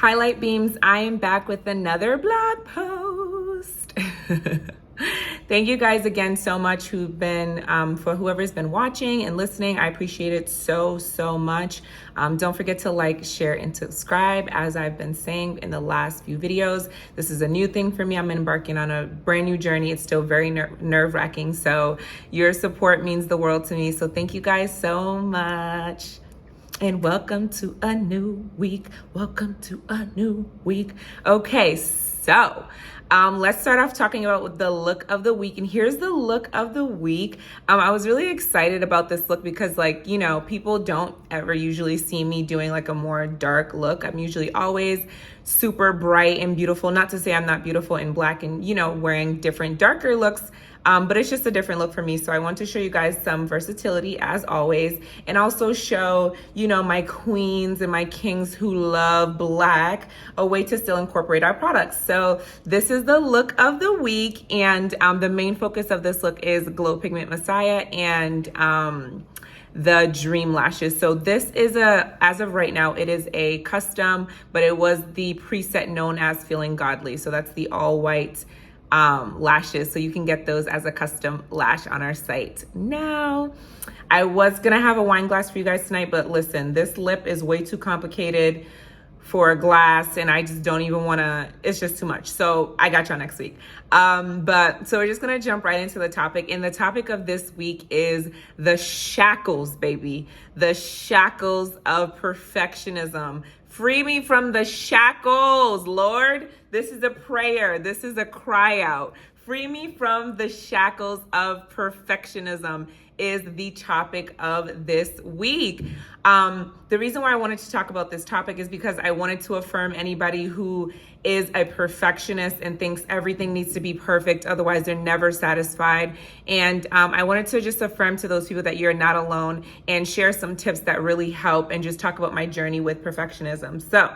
Highlight beams, I am back with another blog post. Thank you guys again so much who've been, for whoever's been watching and listening. I appreciate it so much. Don't forget to like, share, and subscribe. As I've been saying in the last few videos, this is a new thing for me. I'm embarking on a brand new journey. It's still very nerve-wracking. So your support means the world to me. So thank you guys so much. And welcome to a new week. Welcome to a new week. Okay, so let's start off talking about the look of the week. And here's the look of the week. I was really excited about this look because, like, you know, people don't ever usually see me doing like a more dark look. I'm usually always super bright and beautiful. Not to say I'm not beautiful in black and, you know, wearing different darker looks. But it's just a different look for me. So I want to show you guys some versatility as always, and also show, you know, my queens and my kings who love black, a way to still incorporate our products. So this is the look of the week. And the main focus of this look is Glow Pigment Messiah and the Dream Lashes. So this is as of right now, it is a custom, but it was the preset known as Feeling Godly. So that's the all white lashes, so you can get those as a custom lash on our site. Now, I was gonna have a wine glass for you guys tonight, but listen, this lip is way too complicated for a glass, and I just don't even wanna, it's just too much. So I got y'all next week. But so we're just gonna jump right into the topic. And the topic of this week is the shackles, baby. The shackles of perfectionism. Free me from the shackles, Lord. This is a prayer. This is a cry out. Free me from the shackles of perfectionism is the topic of this week. The reason why I wanted to talk about this topic is because I wanted to affirm anybody who is a perfectionist and thinks everything needs to be perfect, otherwise they're never satisfied. And I wanted to just affirm to those people that you're not alone and share some tips that really help and just talk about my journey with perfectionism. So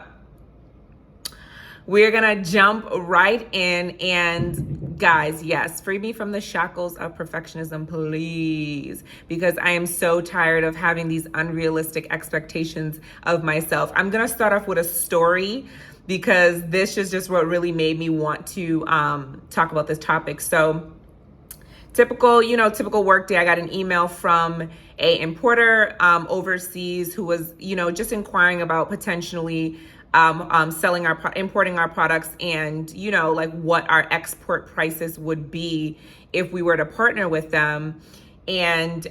we're gonna jump right in, and guys, yes, free me from the shackles of perfectionism, please, because I am so tired of having these unrealistic expectations of myself. I'm gonna start off with a story because this is just what really made me want to talk about this topic. So typical work day, I got an email from a importer overseas who was, you know, just inquiring about potentially importing our products, and, you know, like what our export prices would be if we were to partner with them. And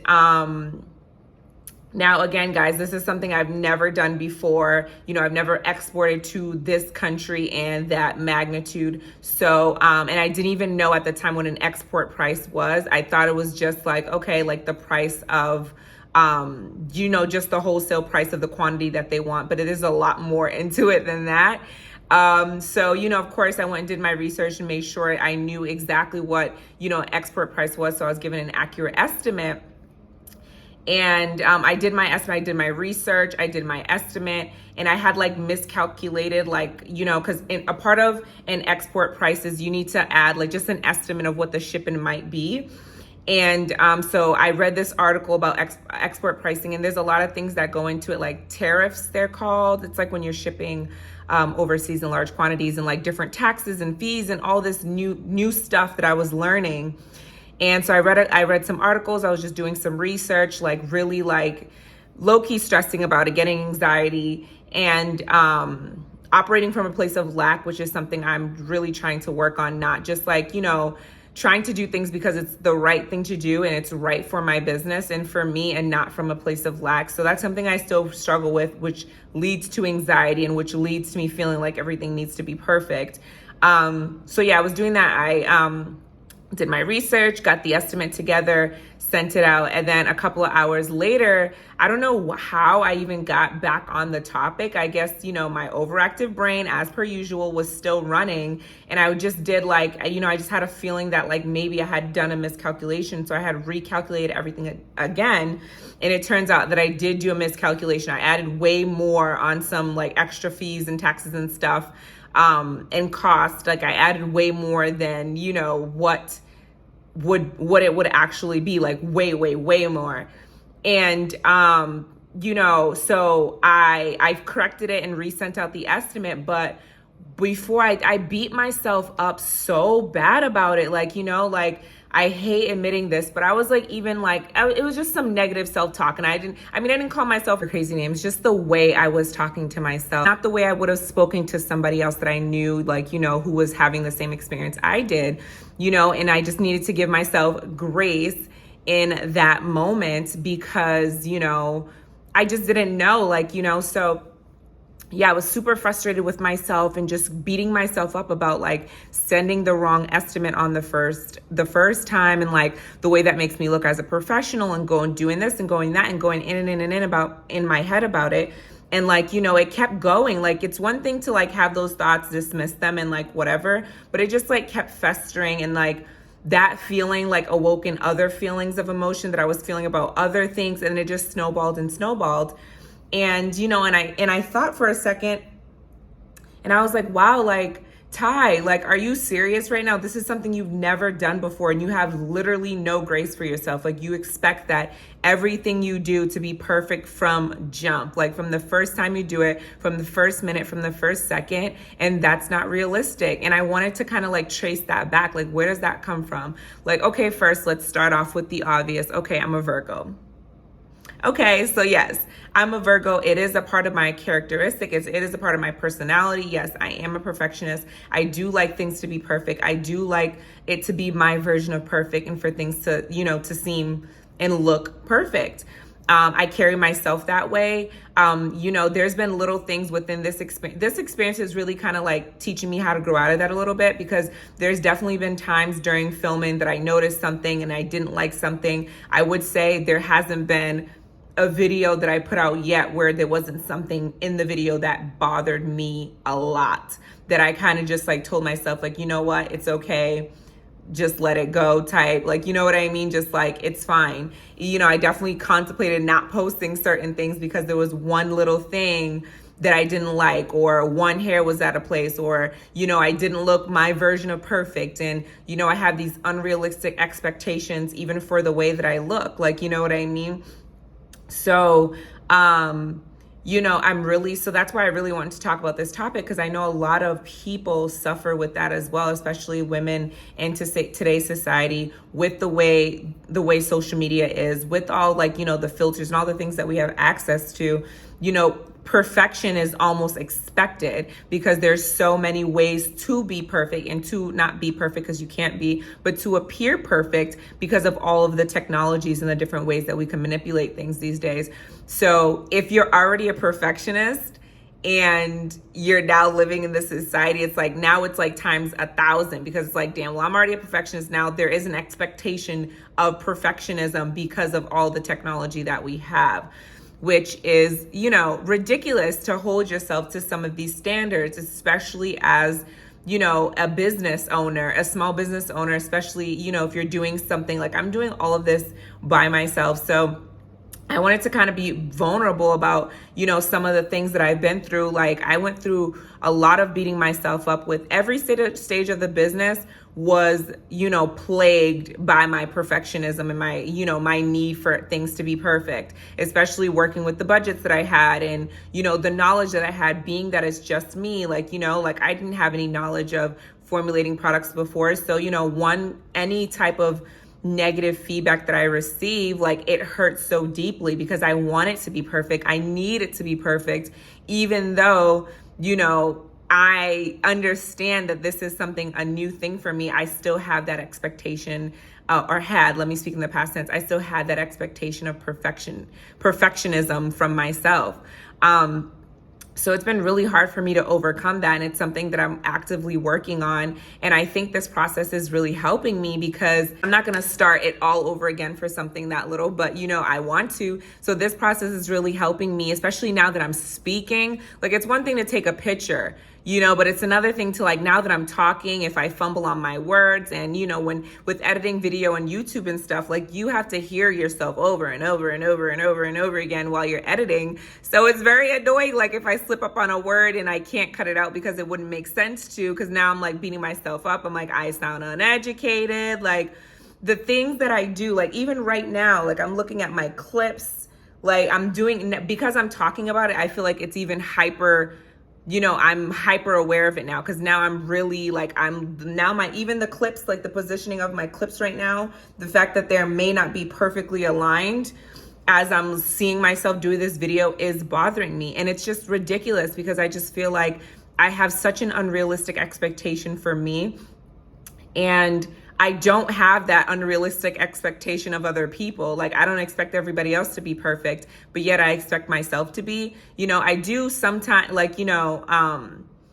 now again, guys, this is something I've never done before. You know, I've never exported to this country and that magnitude. So, and I didn't even know at the time what an export price was. I thought it was just like, okay, like the price of, you know, just the wholesale price of the quantity that they want, but it is a lot more into it than that. So, you know, of course, I went and did my research and made sure I knew exactly what, you know, export price was. So I was given an accurate estimate. And I did my estimate, I did my research, I did my estimate, and I had like miscalculated, like, you know, because a part of an export price is you need to add like just an estimate of what the shipping might be. And so I read this article about export pricing, and there's a lot of things that go into it, like tariffs, they're called. It's like when you're shipping overseas in large quantities, and like different taxes and fees and all this new stuff that I was learning. And so I read some articles. I was just doing some research, like really like low-key stressing about it, getting anxiety, and operating from a place of lack, which is something I'm really trying to work on, not just like, you know, trying to do things because it's the right thing to do and it's right for my business and for me, and not from a place of lack. So that's something I still struggle with, which leads to anxiety and which leads to me feeling like everything needs to be perfect. So yeah, I was doing that. I did my research, got the estimate together, sent it out, and then a couple of hours later, I don't know how I even got back on the topic. I guess, you know, my overactive brain, as per usual, was still running, and I just did like, you know, I just had a feeling that like maybe I had done a miscalculation, so I had recalculated everything again, and it turns out that I did do a miscalculation. I added way more on some like extra fees and taxes and stuff, and cost. Like I added way more than, you know, what it would actually be, like way more. And so I've corrected it and resent out the estimate, but before I beat myself up so bad about it. Like, like I hate admitting this, but I was like, even like, it was just some negative self-talk. And I didn't call myself a crazy name. It's just the way I was talking to myself, not the way I would have spoken to somebody else that I knew, like, who was having the same experience I did, and I just needed to give myself grace in that moment because, I just didn't know, like, so yeah, I was super frustrated with myself and just beating myself up about like sending the wrong estimate on the first time, and like the way that makes me look as a professional, and going doing this and going that and going in and in and in about in my head about it. And like, it kept going. Like, it's one thing to like have those thoughts, dismiss them and like whatever, but it just like kept festering, and like that feeling like awoken other feelings of emotion that I was feeling about other things, and it just snowballed and snowballed. And, and I thought for a second, and I was like, wow, like, Tai, like, are you serious right now? This is something you've never done before, and you have literally no grace for yourself. Like, you expect that everything you do to be perfect from jump, like from the first time you do it, from the first minute, from the first second, and that's not realistic. And I wanted to kind of like trace that back. Like, where does that come from? Like, okay, first, let's start off with the obvious. Okay, I'm a Virgo. Okay, so yes, I'm a Virgo. It is a part of my characteristic. It is a part of my personality. Yes, I am a perfectionist. I do like things to be perfect. I do like it to be my version of perfect, and for things to, to seem and look perfect. I carry myself that way. There's been little things within this experience. This experience is really kind of like teaching me how to grow out of that a little bit, because there's definitely been times during filming that I noticed something and I didn't like something. I would say there hasn't been a video that I put out yet where there wasn't something in the video that bothered me a lot, that I kind of just like told myself, like, you know what, it's okay, just let it go type, like, you know what I mean? Just like, it's fine. I definitely contemplated not posting certain things because there was one little thing that I didn't like, or one hair was out of place, or, I didn't look my version of perfect. And, I have these unrealistic expectations even for the way that I look, like, you know what I mean? So, so that's why I really wanted to talk about this topic, because I know a lot of people suffer with that as well, especially women in today's society, with the way social media is, with all like, the filters and all the things that we have access to. Perfection is almost expected because there's so many ways to be perfect, and to not be perfect because you can't be, but to appear perfect because of all of the technologies and the different ways that we can manipulate things these days. So if you're already a perfectionist and you're now living in this society, it's like now it's like times 1,000, because it's like, damn, well, I'm already a perfectionist. Now there is an expectation of perfectionism because of all the technology that we have, which is, ridiculous to hold yourself to some of these standards, especially as, a business owner, a small business owner, especially, if you're doing something like I'm doing all of this by myself. So I wanted to kind of be vulnerable about, some of the things that I've been through. Like, I went through a lot of beating myself up. With every stage of the business was, plagued by my perfectionism and my, my need for things to be perfect, especially working with the budgets that I had, and, the knowledge that I had, being that it's just me, like, like I didn't have any knowledge of formulating products before. So, any type of negative feedback that I receive, like, it hurts so deeply because I want it to be perfect. I need it to be perfect, even though, I understand that this is a new thing for me. I still have that expectation, let me speak in the past tense. I still had that expectation of perfectionism from myself. So it's been really hard for me to overcome that. And it's something that I'm actively working on. And I think this process is really helping me, because I'm not going to start it all over again for something that little, but I want to. So this process is really helping me, especially now that I'm speaking. Like, it's one thing to take a picture, but it's another thing to, like, now that I'm talking, if I fumble on my words, and, when with editing video on YouTube and stuff, like, you have to hear yourself over and over and over and over and over again while you're editing. So it's very annoying. Like, if I slip up on a word and I can't cut it out because it wouldn't make sense to, because now I'm like beating myself up. I'm like, I sound uneducated. Like, the things that I do, like, even right now, like, I'm looking at my clips, Like I'm doing, because I'm talking about it, I feel like it's even hyper, I'm hyper aware of it now, because now I'm really like, even the clips, like the positioning of my clips right now, the fact that there may not be perfectly aligned as I'm seeing myself do this video is bothering me. And it's just ridiculous, because I just feel like I have such an unrealistic expectation for me. And I don't have that unrealistic expectation of other people. Like, I don't expect everybody else to be perfect, but yet I expect myself to be. I do sometimes, like, I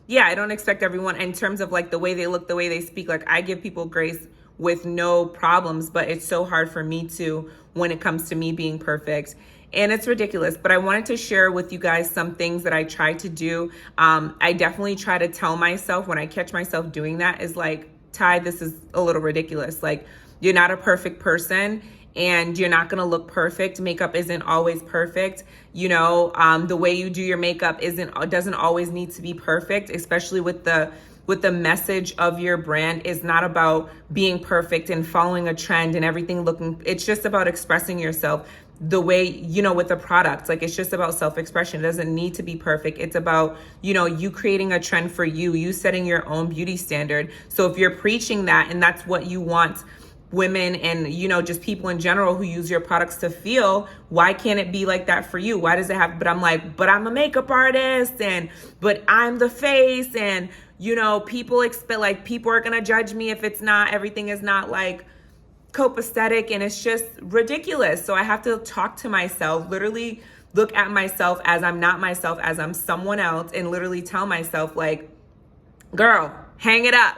don't expect everyone in terms of like the way they look, the way they speak. Like, I give people grace with no problems, but it's so hard for me to when it comes to me being perfect. And it's ridiculous, but I wanted to share with you guys some things that I try to do. I definitely try to tell myself when I catch myself doing that is like, Tai, this is a little ridiculous. Like, you're not a perfect person and you're not gonna look perfect. Makeup isn't always perfect. The way you do your makeup doesn't always need to be perfect, especially with the message of your brand is not about being perfect and following a trend and everything looking, it's just about expressing yourself the way, with the products. Like, it's just about self-expression. It doesn't need to be perfect. It's about, you creating a trend for you setting your own beauty standard. So if you're preaching that and that's what you want women and, just people in general who use your products to feel, why can't it be like that for you? Why does it have, but I'm a makeup artist but I'm the face and, people expect, like, people are going to judge me if everything is not like copacetic, and it's just ridiculous. So I have to talk to myself, literally look at myself as I'm not myself, as I'm someone else, and literally tell myself, like, girl, hang it up.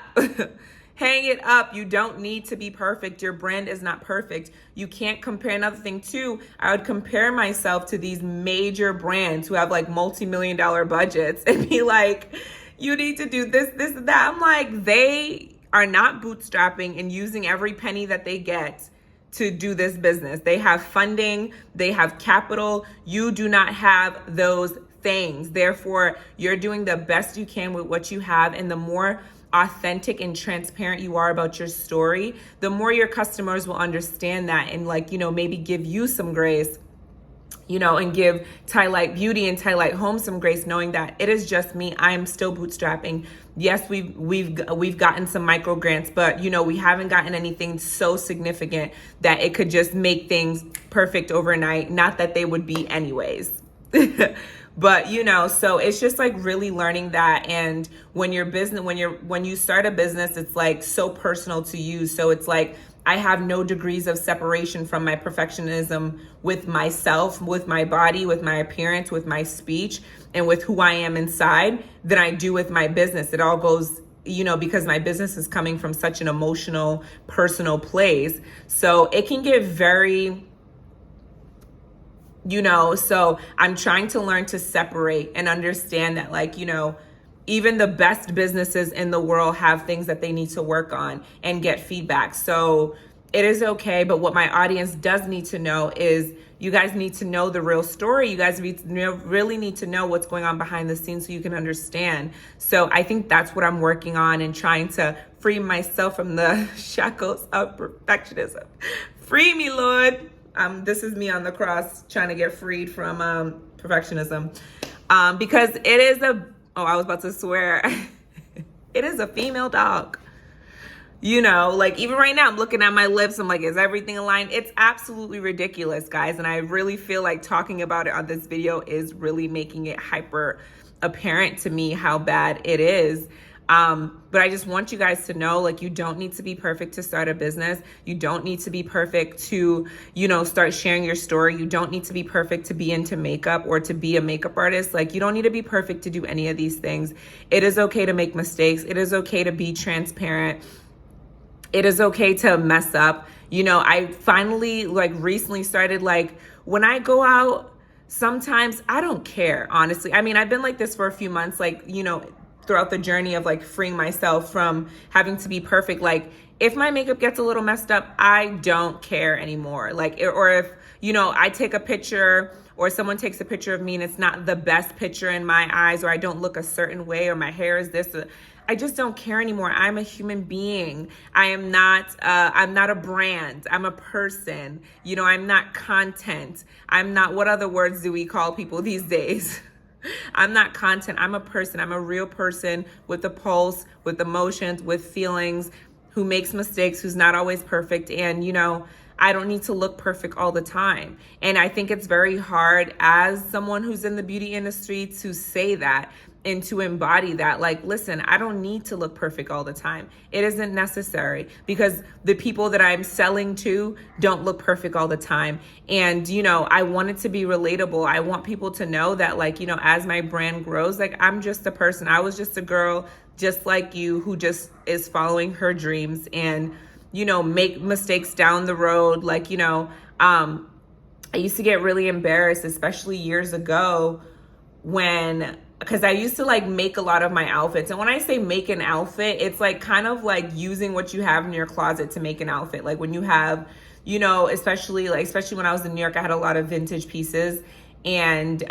Hang it up. You don't need to be perfect. Your brand is not perfect. You can't compare. Another thing too, I would compare myself to these major brands who have like multi-million-dollar budgets and be like, you need to do this, and that. I'm like, they are not bootstrapping and using every penny that they get to do this business. They have funding, they have capital. You do not have those things. Therefore, you're doing the best you can with what you have. And the more authentic and transparent you are about your story, the more your customers will understand that and, like, maybe give you some grace, and give Tai-Lite Beauty and Tai-Lite Home some grace, knowing that it is just me. I am still bootstrapping. Yes, we've gotten some micro grants, but we haven't gotten anything so significant that it could just make things perfect overnight. Not that they would be anyways. But so it's just like really learning that. And when you start a business, it's like so personal to you. So it's like, I have no degrees of separation from my perfectionism with myself, with my body, with my appearance, with my speech, and with who I am inside than I do with my business. It all goes, because my business is coming from such an emotional, personal place. So it can get very, so I'm trying to learn to separate and understand that, like, even the best businesses in the world have things that they need to work on and get feedback. So it is okay. But what my audience does need to know is you guys need to know the real story. You guys really need to know what's going on behind the scenes so you can understand. So I think that's what I'm working on and trying to free myself from the shackles of perfectionism. Free me, Lord. This is me on the cross trying to get freed from perfectionism. Because it is I was about to swear. It is a female dog. Like, even right now, I'm looking at my lips. I'm like, is everything aligned? It's absolutely ridiculous, guys. And I really feel like talking about it on this video is really making it hyper apparent to me how bad it is. But I just want you guys to know, like, you don't need to be perfect to start a business. You don't need to be perfect to, start sharing your story. You don't need to be perfect to be into makeup or to be a makeup artist. Like, you don't need to be perfect to do any of these things. It is okay to make mistakes. It is okay to be transparent. It is okay to mess up. I finally, like, recently started, like, when I go out, sometimes I don't care, honestly. I mean, I've been like this for a few months, like, throughout the journey of like freeing myself from having to be perfect. Like, if my makeup gets a little messed up, I don't care anymore. Like, or if, I take a picture or someone takes a picture of me and it's not the best picture in my eyes, or I don't look a certain way, or my hair is this, I just don't care anymore. I'm a human being. I'm not a brand. I'm a person. You know, I'm not content. I'm not, what other words do we call people these days? I'm not content. I'm a person. I'm a real person with a pulse, with emotions, with feelings, who makes mistakes, who's not always perfect. And, you know, I don't need to look perfect all the time. And I think it's very hard as someone who's in the beauty industry to say that and to embody that. Like, listen, I don't need to look perfect all the time. It isn't necessary, because the people that I'm selling to don't look perfect all the time. And, you know, I want it to be relatable. I want people to know that, like, you know, as my brand grows, like, I'm just a person. I was just a girl just like you who just is following her dreams and, you know, make mistakes down the road. Like, you know, I used to get really embarrassed, especially years ago, because I used to like make a lot of my outfits. And when I say make an outfit, it's like kind of like using what you have in your closet to make an outfit. Like when you have, you know, especially when I was in New York, I had a lot of vintage pieces, and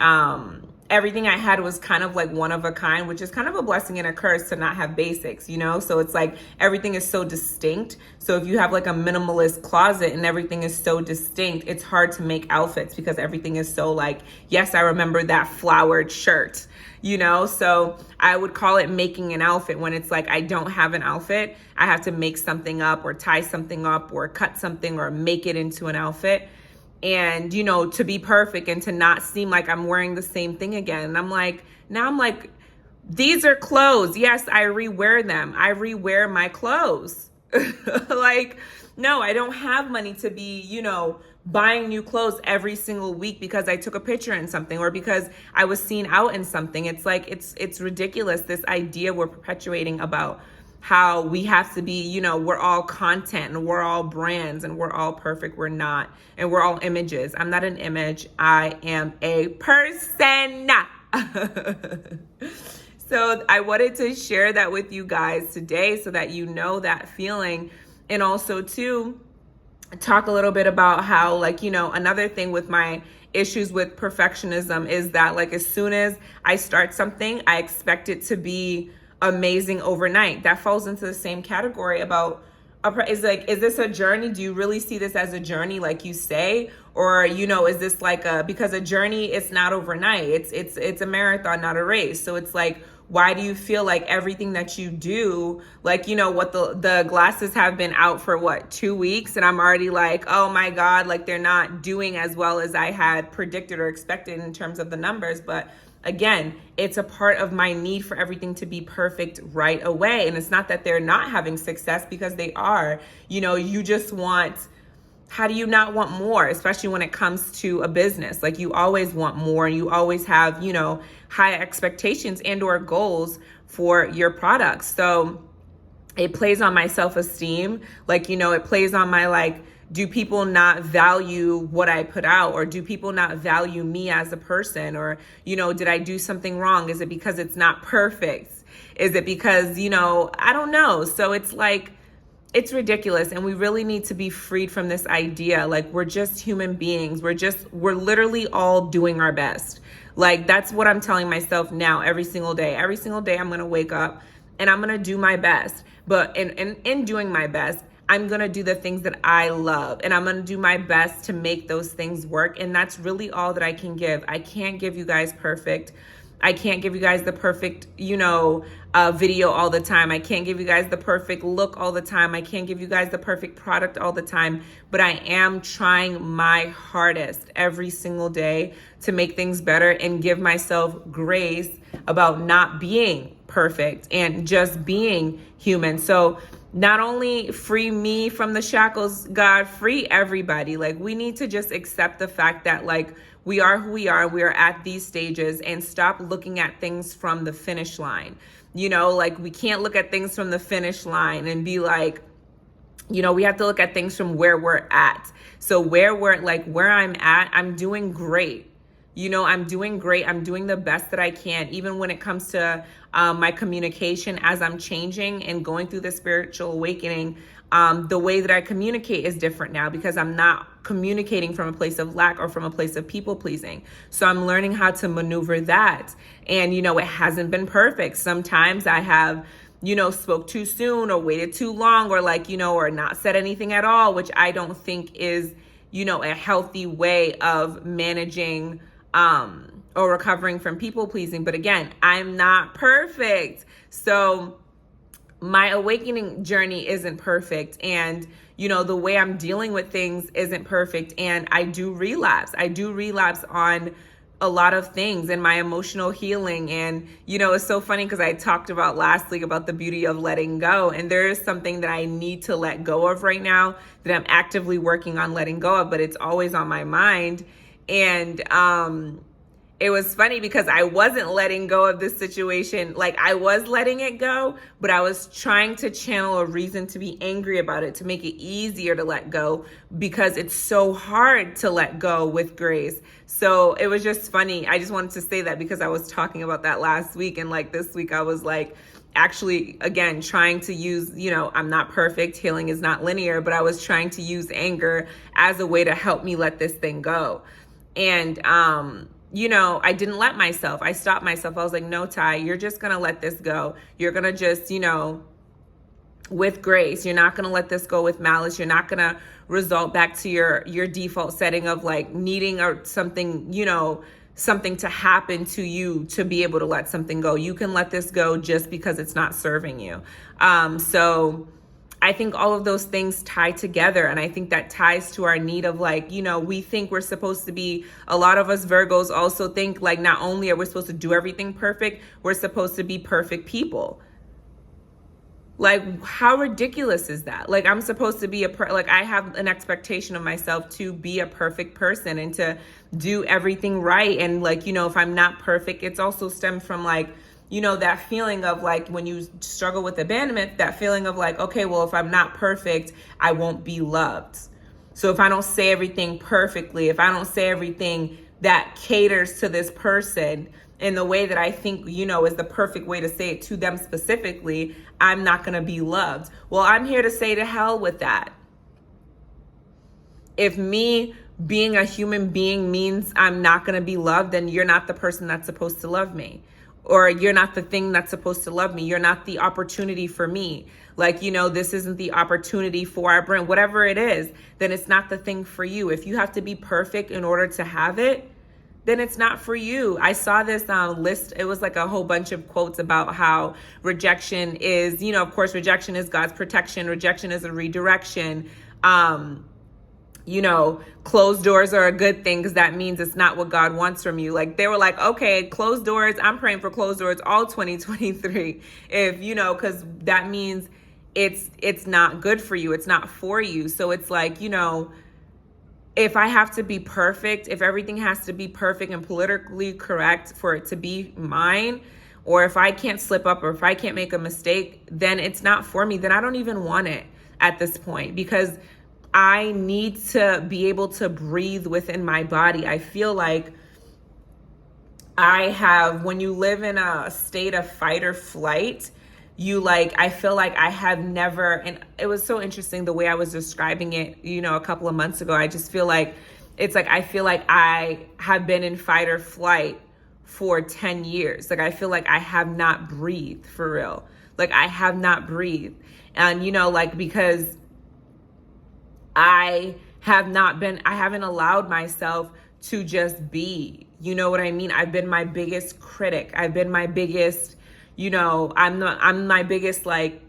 everything I had was kind of like one of a kind, which is kind of a blessing and a curse to not have basics, you know? So it's like everything is so distinct. So if you have like a minimalist closet and everything is so distinct, it's hard to make outfits because everything is so like, yes, I remember that flowered shirt, you know? So I would call it making an outfit when it's like I don't have an outfit. I have to make something up or tie something up or cut something or make it into an outfit. And, you know, to be perfect and to not seem like I'm wearing the same thing again. And I'm like, these are clothes. Yes, I rewear them. I rewear my clothes. Like, no, I don't have money to be, you know, buying new clothes every single week because I took a picture in something or because I was seen out in something. It's like, it's ridiculous, this idea we're perpetuating about how we have to be, you know, we're all content and we're all brands and we're all perfect. We're not. And we're all images. I'm not an image. I am a person. So I wanted to share that with you guys today so that you know that feeling. And also to talk a little bit about how, like, you know, another thing with my issues with perfectionism is that, like, as soon as I start something, I expect it to be amazing overnight. That falls into the same category about is this a journey? Do you really see this as a journey, like you say? Or, you know, is this like because a journey, it's not overnight. It's a marathon, not a race. So it's like, why do you feel like everything that you do, like, you know, what the glasses have been out for what, 2 weeks, and I'm already like, oh my God, like they're not doing as well as I had predicted or expected in terms of the numbers. But again, it's a part of my need for everything to be perfect right away. And it's not that they're not having success, because they are. You know, you just want, how do you not want more, especially when it comes to a business? Like, you always want more, and you always have, you know, high expectations and or goals for your products. So it plays on my self-esteem. Like, you know, it plays on my, like, do people not value what I put out? Or do people not value me as a person? Or, you know, did I do something wrong? Is it because it's not perfect? Is it because, you know, I don't know. So it's like, it's ridiculous. And we really need to be freed from this idea. Like, we're just human beings. We're literally all doing our best. Like, that's what I'm telling myself now every single day. Every single day I'm going to wake up and I'm going to do my best. But in doing my best, I'm going to do the things that I love, and I'm going to do my best to make those things work. And that's really all that I can give. I can't give you guys perfect. I can't give you guys the perfect, you know, video all the time. I can't give you guys the perfect look all the time. I can't give you guys the perfect product all the time, but I am trying my hardest every single day to make things better and give myself grace about not being perfect and just being human. So not only free me from the shackles, God, free everybody. Like, we need to just accept the fact that, like, we are who we are. We are at these stages, and stop looking at things from the finish line. You know, like, we can't look at things from the finish line and be like, you know, we have to look at things from where we're at. So where I'm at, I'm doing great. You know, I'm doing great. I'm doing the best that I can, even when it comes to my communication as I'm changing and going through the spiritual awakening. The way that I communicate is different now because I'm not communicating from a place of lack or from a place of people pleasing. So I'm learning how to maneuver that. And, you know, it hasn't been perfect. Sometimes I have, spoke too soon or waited too long or like, or not said anything at all, which I don't think is, a healthy way of managing or recovering from people pleasing. But again, I'm not perfect. So my awakening journey isn't perfect. And, the way I'm dealing with things isn't perfect. And I do relapse. On a lot of things in my emotional healing. And, it's so funny because I talked about last week about the beauty of letting go. And there is something that I need to let go of right now that I'm actively working on letting go of, but it's always on my mind. And, it was funny because I wasn't letting go of this situation. Like I was letting it go, but I was trying to channel a reason to be angry about it, to make it easier to let go because it's so hard to let go with grace. So it was just funny. I just wanted to say that because I was talking about that last week. And like this week I was like, actually, again, trying to use, I'm not perfect. Healing is not linear, but I was trying to use anger as a way to help me let this thing go. And, I didn't let myself. I stopped myself. I was like, no, Tai, you're just going to let this go. You're going to just, with grace, you're not going to let this go with malice. You're not going to result back to your default setting of like needing or something, something to happen to you to be able to let something go. You can let this go just because it's not serving you. So I think all of those things tie together. And I think that ties to our need of like, we think we're supposed to be, a lot of us Virgos also think like, not only are we supposed to do everything perfect, we're supposed to be perfect people. Like, how ridiculous is that? Like, I'm supposed to be like, I have an expectation of myself to be a perfect person and to do everything right. And like, if I'm not perfect, it's also stemmed from like, that feeling of like when you struggle with abandonment, that feeling of like, okay, well, if I'm not perfect, I won't be loved. So if I don't say everything perfectly, if I don't say everything that caters to this person in the way that I think, is the perfect way to say it to them specifically, I'm not going to be loved. Well, I'm here to say to hell with that. If me being a human being means I'm not going to be loved, then you're not the person that's supposed to love me. Or you're not the thing that's supposed to love me. You're not the opportunity for me. Like, this isn't the opportunity for our brand, whatever it is, then it's not the thing for you. If you have to be perfect in order to have it, then it's not for you. I saw this list. It was like a whole bunch of quotes about how rejection is, of course, rejection is God's protection. Rejection is a redirection. Closed doors are a good thing because that means it's not what God wants from you. Like they were like, okay, closed doors. I'm praying for closed doors all 2023. If, because that means it's not good for you. It's not for you. So it's like, if I have to be perfect, if everything has to be perfect and politically correct for it to be mine, or if I can't slip up or if I can't make a mistake, then it's not for me. Then I don't even want it at this point because I need to be able to breathe within my body. I feel like when you live in a state of fight or flight, I feel like I have never, and it was so interesting the way I was describing it, a couple of months ago. I just feel like, it's like, I feel like I have been in fight or flight for 10 years. Like, I feel like I have not breathed for real. Like, I have not breathed. And, because I haven't allowed myself to just be, you know what I mean? I've been my biggest critic. I've been my biggest, I'm my biggest, like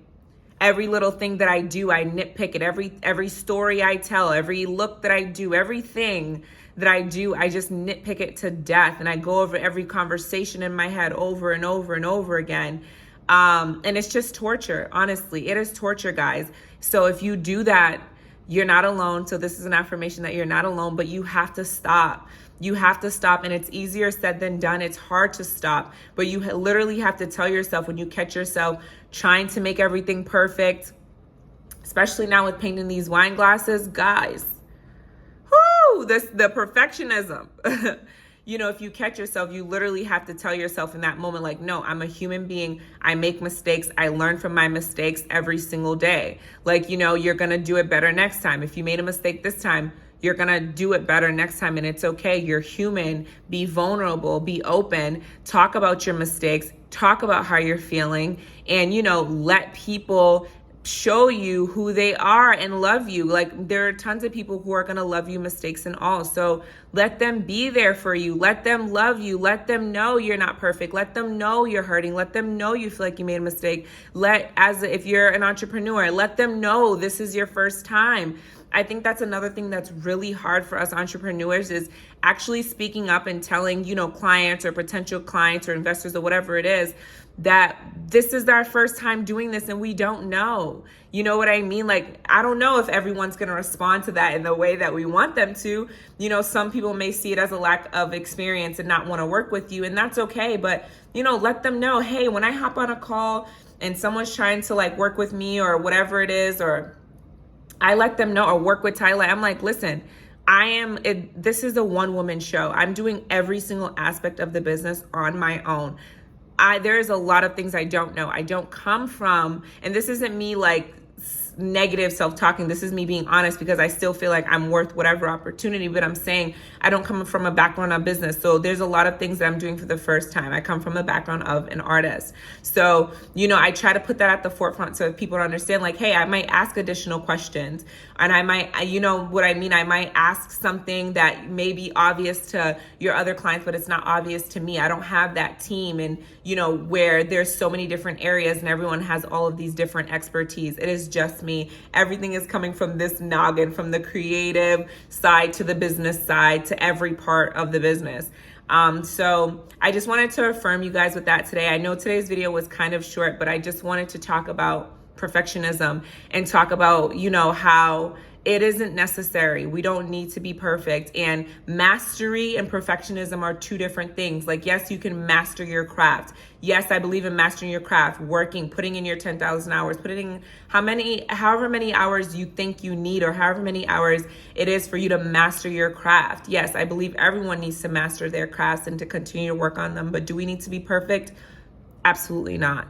every little thing that I do, I nitpick it. Every story I tell, every look that I do, everything that I do, I just nitpick it to death. And I go over every conversation in my head over and over and over again. And it's just torture. Honestly, it is torture, guys. So if you do that, you're not alone. So this is an affirmation that you're not alone, but you have to stop. You have to stop. And it's easier said than done. It's hard to stop, but you literally have to tell yourself when you catch yourself trying to make everything perfect, especially now with painting these wine glasses, guys, the perfectionism. If you catch yourself, you literally have to tell yourself in that moment, like, no, I'm a human being. I make mistakes. I learn from my mistakes every single day. Like, you're going to do it better next time. If you made a mistake this time, you're going to do it better next time. And it's okay. You're human. Be vulnerable. Be open. Talk about your mistakes. talk about how you're feeling, and, let people show you who they are and love you. Like, there are tons of people who are going to love you, mistakes and all. So let them be there for you. Let them love you. Let them know you're not perfect. Let them know you're hurting. Let them know you feel like you made a mistake. If you're an entrepreneur, let them know this is your first time. I think that's another thing that's really hard for us entrepreneurs, is actually speaking up and telling, clients or potential clients or investors or whatever it is, that this is our first time doing this and we don't know. You know what I mean? Like, I don't know if everyone's going to respond to that in the way that we want them to. Some people may see it as a lack of experience and not want to work with you, and that's okay. But, let them know, hey, when I hop on a call and someone's trying to work with me or whatever it is, or I let them know, or work with Tai-Lite, I'm like, listen, this is a one-woman show. I'm doing every single aspect of the business on my own. There's a lot of things I don't know. I don't come from, and this isn't me negative self-talking. This is me being honest, because I still feel like I'm worth whatever opportunity, but I'm saying I don't come from a background of business. So there's a lot of things that I'm doing for the first time. I come from a background of an artist. So, I try to put that at the forefront so people understand, hey, I might ask additional questions, and I might, what I mean? I might ask something that may be obvious to your other clients, but it's not obvious to me. I don't have that team, and, where there's so many different areas and everyone has all of these different expertise. It is just me. Everything is coming from this noggin, from the creative side to the business side to every part of the business. So I just wanted to affirm you guys with that today. I know today's video was kind of short, but I just wanted to talk about perfectionism and talk about, how it isn't necessary. We don't need to be perfect. And mastery and perfectionism are two different things. Yes, you can master your craft. Yes, I believe in mastering your craft, working, putting in your 10,000 hours, putting in however many hours you think you need, or however many hours it is for you to master your craft. Yes, I believe everyone needs to master their crafts and to continue to work on them. But do we need to be perfect? Absolutely not.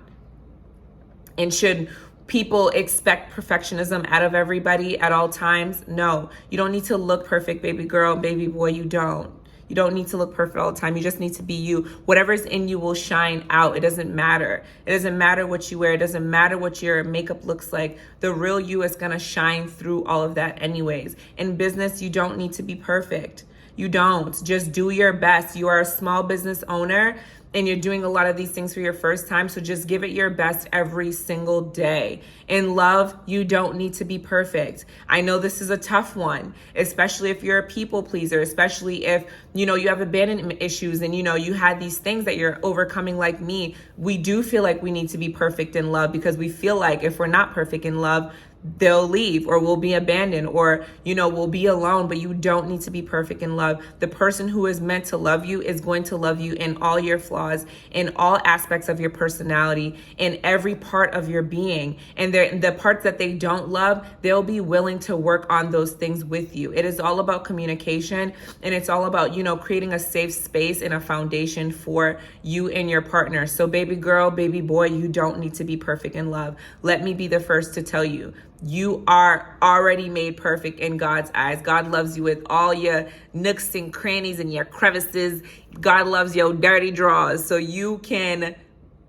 And should people expect perfectionism out of everybody at all times? No, you don't need to look perfect, baby girl, baby boy. You don't need to look perfect all the time. You just need to be you. Whatever's in you will shine out. It doesn't matter. It doesn't matter what you wear. It doesn't matter what your makeup looks like. The real you is going to shine through all of that anyways. In business, you don't need to be perfect. You don't. Just do your best. You are a small business owner, and you're doing a lot of these things for your first time. So just give it your best every single day. In love, you don't need to be perfect. I know this is a tough one, especially if you're a people pleaser, especially if, you have abandonment issues and, you had these things that you're overcoming like me. We do feel like we need to be perfect in love, because we feel like if we're not perfect in love, they'll leave, or we'll be abandoned, or, we'll be alone. But you don't need to be perfect in love. The person who is meant to love you is going to love you in all your flaws, in all aspects of your personality, in every part of your being. And the parts that they don't love, they'll be willing to work on those things with you. It is all about communication, and it's all about, creating a safe space and a foundation for you and your partner. So baby girl, baby boy, you don't need to be perfect in love. Let me be the first to tell you, you are already made perfect in God's eyes. God loves you with all your nooks and crannies and your crevices. God loves your dirty drawers. So you can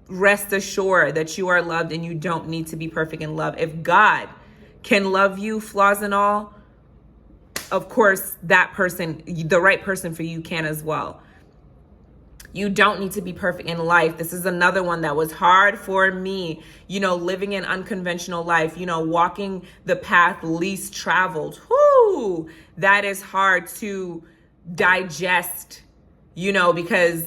rest assured that you are loved, and you don't need to be perfect in love. If God can love you, flaws and all, of course, that person, the right person for you, can as well. You don't need to be perfect in life. This is another one that was hard for me, living an unconventional life, walking the path least traveled. Whoo, that is hard to digest, because,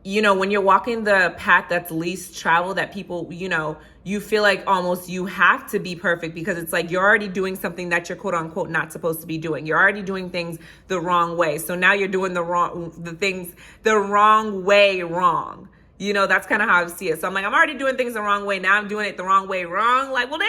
when you're walking the path that's least traveled, that people, you feel like almost you have to be perfect, because it's like you're already doing something that you're quote unquote not supposed to be doing. You're already doing things the wrong way. So now you're doing the things the wrong way wrong. That's kind of how I see it. So I'm like, I'm already doing things the wrong way. Now I'm doing it the wrong way wrong. Like, well,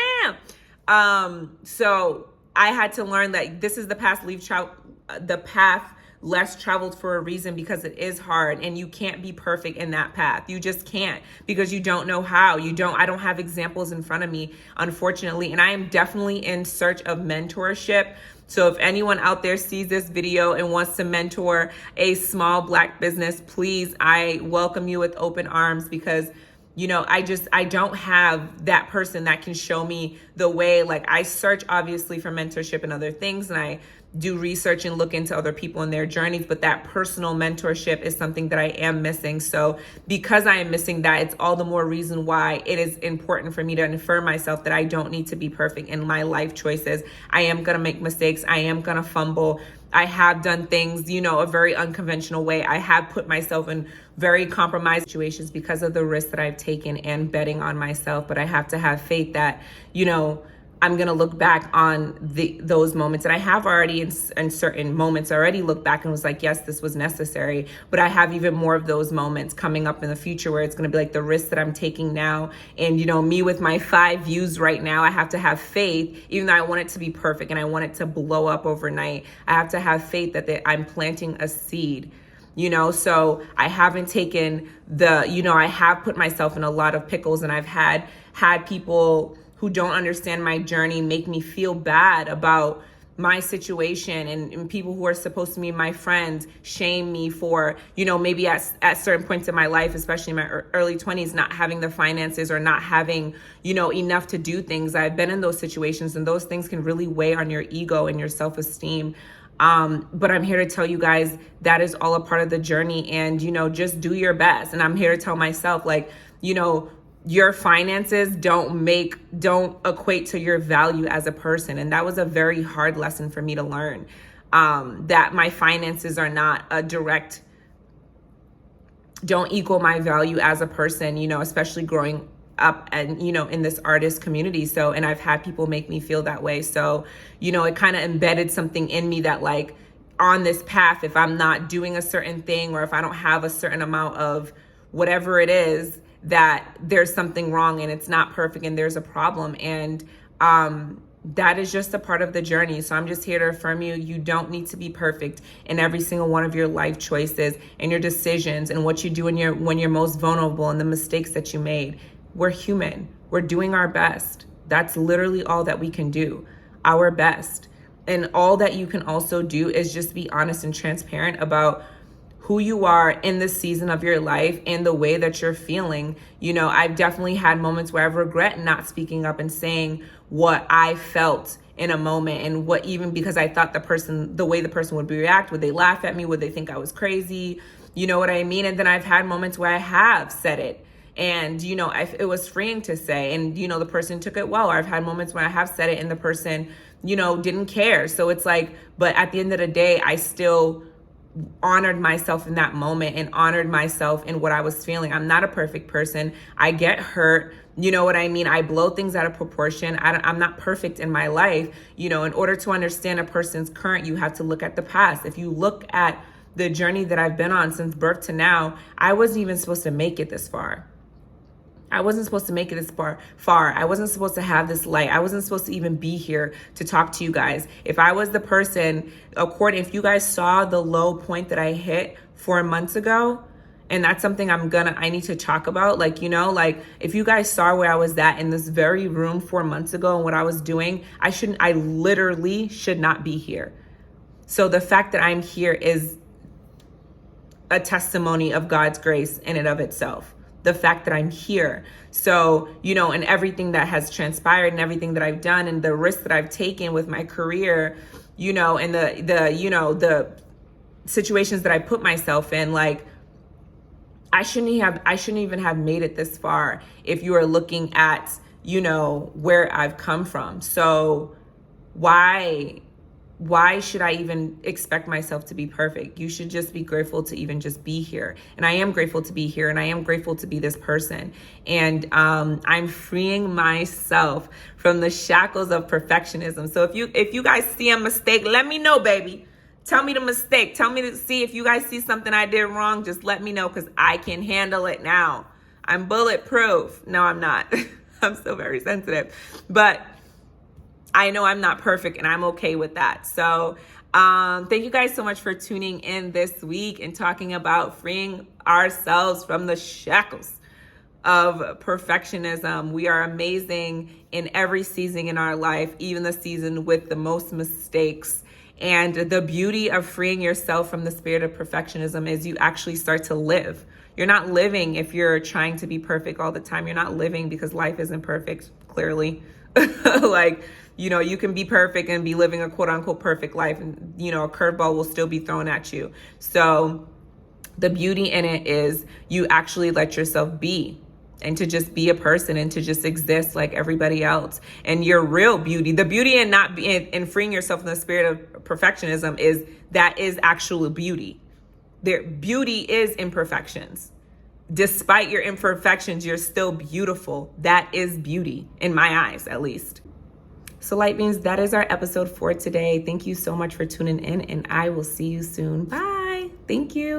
damn. So I had to learn that this is the path less traveled for a reason, because it is hard, and you can't be perfect in that path. You just can't, because you don't know how. I don't have examples in front of me, unfortunately, and I am definitely in search of mentorship. So if anyone out there sees this video and wants to mentor a small Black business, please, I welcome you with open arms, because I don't have that person that can show me the way. Like, I search obviously for mentorship and other things, and I do research and look into other people and their journeys, but that personal mentorship is something that I am missing. So because I am missing that, it's all the more reason why it is important for me to affirm myself that I don't need to be perfect in my life choices. I am going to make mistakes. I am going to fumble. I have done things, a very unconventional way. I have put myself in very compromised situations because of the risks that I've taken and betting on myself. But I have to have faith that, I'm going to look back on those moments. And I have already in certain moments already looked back and was like, yes, this was necessary. But I have even more of those moments coming up in the future where it's going to be like the risk that I'm taking now. And, me with my 5 views right now, I have to have faith, even though I want it to be perfect and I want it to blow up overnight. I have to have faith that I'm planting a seed. So I haven't taken I have put myself in a lot of pickles, and I've had people who don't understand my journey make me feel bad about my situation, and people who are supposed to be my friends shame me for, maybe at certain points in my life, especially in my early 20s, not having the finances or not having, enough to do things. I've been in those situations, and those things can really weigh on your ego and your self-esteem. But I'm here to tell you guys that is all a part of the journey, and, just do your best. And I'm here to tell myself, like, your finances don't equate to your value as a person. And that was a very hard lesson for me to learn, that my finances are not don't equal my value as a person, especially growing up and, in this artist community. So, and I've had people make me feel that way. So, it kind of embedded something in me that, like, on this path, if I'm not doing a certain thing, or if I don't have a certain amount of whatever it is, that there's something wrong and it's not perfect and there's a problem. And that is just a part of the journey. So I'm just here to affirm you don't need to be perfect in every single one of your life choices and your decisions and what you do when you're most vulnerable and the mistakes that you made. We're human. We're doing our best. That's literally all that we can do, our best. And all that you can also do is just be honest and transparent about who you are in this season of your life and the way that you're feeling. I've definitely had moments where I've regret not speaking up and saying what I felt in a moment, and what, even because I thought the way the person would react, would they laugh at me? Would they think I was crazy? You know what I mean? And then I've had moments where I have said it, and, it was freeing to say, and, the person took it well. Or I've had moments when I have said it and the person, didn't care. So it's like, but at the end of the day, I still honored myself in that moment and honored myself in what I was feeling. I'm not a perfect person. I get hurt. You know what I mean? I blow things out of proportion. I'm not perfect in my life. In order to understand a person's current, you have to look at the past. If you look at the journey that I've been on since birth to now, I wasn't even supposed to make it this far. I wasn't supposed to make it this far. I wasn't supposed to have this light. I wasn't supposed to even be here to talk to you guys. If I was the person, if you guys saw the low point that I hit 4 months ago, and that's something I need to talk about. Like, if you guys saw where I was at in this very room 4 months ago and what I was doing, I literally should not be here. So the fact that I'm here is a testimony of God's grace in and of itself. The fact that I'm here. So, and everything that has transpired and everything that I've done and the risks that I've taken with my career, and the situations that I put myself in, like, I shouldn't even have made it this far if you are looking at, where I've come from. So why should I even expect myself to be perfect? You should just be grateful to even just be here. And I am grateful to be here, and I am grateful to be this person. And I'm freeing myself from the shackles of perfectionism. So if you guys see a mistake, let me know, baby. Tell me the mistake. Tell me to see if you guys see something I did wrong. Just let me know, because I can handle it now. I'm bulletproof. No, I'm not. I'm still very sensitive. But I know I'm not perfect, and I'm okay with that. So thank you guys so much for tuning in this week and talking about freeing ourselves from the shackles of perfectionism. We are amazing in every season in our life, even the season with the most mistakes. And the beauty of freeing yourself from the spirit of perfectionism is you actually start to live. You're not living if you're trying to be perfect all the time. You're not living because life isn't perfect, clearly. Like, you can be perfect and be living a quote unquote perfect life, and, a curveball will still be thrown at you. So the beauty in it is you actually let yourself be, and to just be a person and to just exist like everybody else. And your real beauty, the beauty in not being in freeing yourself from the spirit of perfectionism, is that is actual beauty. Their beauty is imperfections. Despite your imperfections, you're still beautiful. That is beauty, in my eyes, at least. So light beings, that is our episode for today. Thank you so much for tuning in, and I will see you soon. Bye. Thank you.